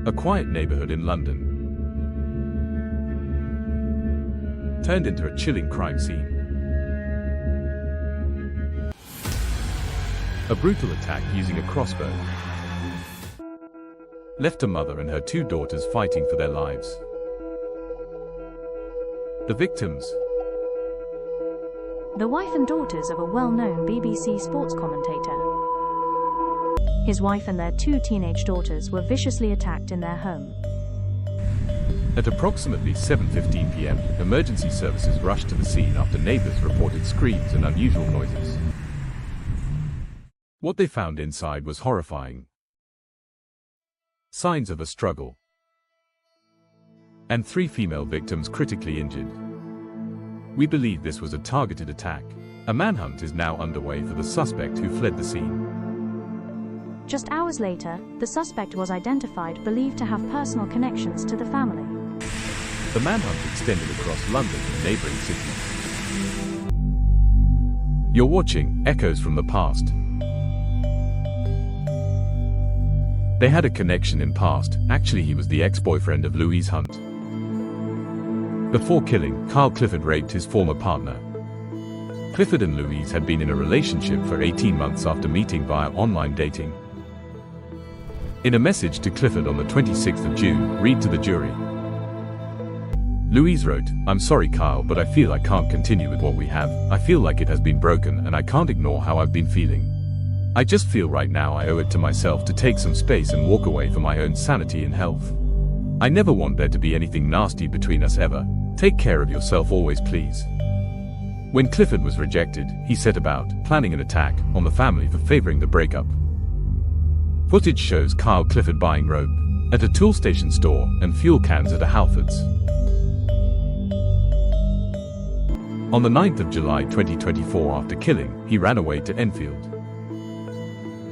A quiet neighborhood in London turned into a chilling crime scene. A brutal attack using a crossbow left a mother and her two daughters fighting for their lives. The victims: the wife and daughters of a well-known BBC sports commentator. His wife and their two teenage daughters were viciously attacked in their home. At approximately 7:15 p.m., emergency services rushed to the scene after neighbors reported screams and unusual noises. What they found inside was horrifying. Signs of a struggle, and 3 female victims critically injured. We believe this was a targeted attack. A manhunt is now underway for the suspect who fled the scene. Just hours later, the suspect was identified, believed to have personal connections to the family. The manhunt extended across London and neighboring cities. You're watching Echoes from the Past. They had a connection in past. Actually, he was the ex-boyfriend of Louise Hunt. Before killing, Carl Clifford raped his former partner. Clifford and Louise had been in a relationship for 18 months after meeting via online dating. In a message to Clifford on the 26th of June, read to the jury. Louise wrote, "I'm sorry Kyle, but I feel I can't continue with what we have. I feel like it has been broken and I can't ignore how I've been feeling. I just feel right now I owe it to myself to take some space and walk away for my own sanity and health. I never want there to be anything nasty between us ever. Take care of yourself always, please." When Clifford was rejected, he set about planning an attack on the family for favoring the breakup. Footage shows Kyle Clifford buying rope at a tool station store and fuel cans at a Halfords. On the 9th of July 2024, after killing, he ran away to Enfield.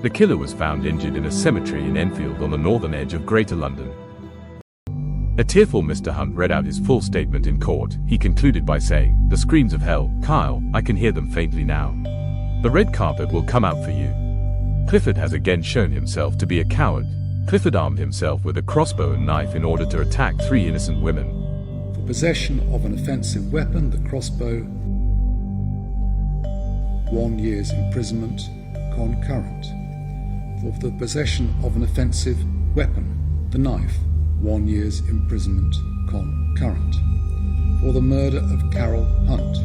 The killer was found injured in a cemetery in Enfield on the northern edge of Greater London. A tearful Mr. Hunt read out his full statement in court. He concluded by saying, "The screams of hell, Kyle, I can hear them faintly now. The red carpet will come out for you." Clifford has again shown himself to be a coward. Clifford armed himself with a crossbow and knife in order to attack 3 innocent women. For possession of an offensive weapon, the crossbow, 1 year's imprisonment, concurrent. For the possession of an offensive weapon, the knife, 1 year's imprisonment, concurrent. For the murder of Carol Hunt,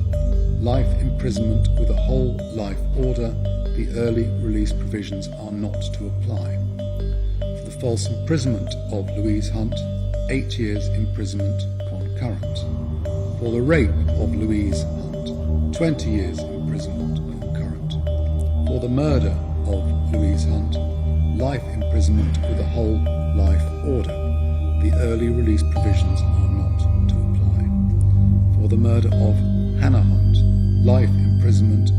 life imprisonment with a whole life order. The early release provisions are not to apply. For the false imprisonment of Louise Hunt, 8 years imprisonment, concurrent. For the rape of Louise Hunt, 20 years imprisonment, concurrent. For the murder of Louise Hunt, life imprisonment with a whole life order. The early release provisions are not to apply. For the murder of Hannah Hunt, life imprisonment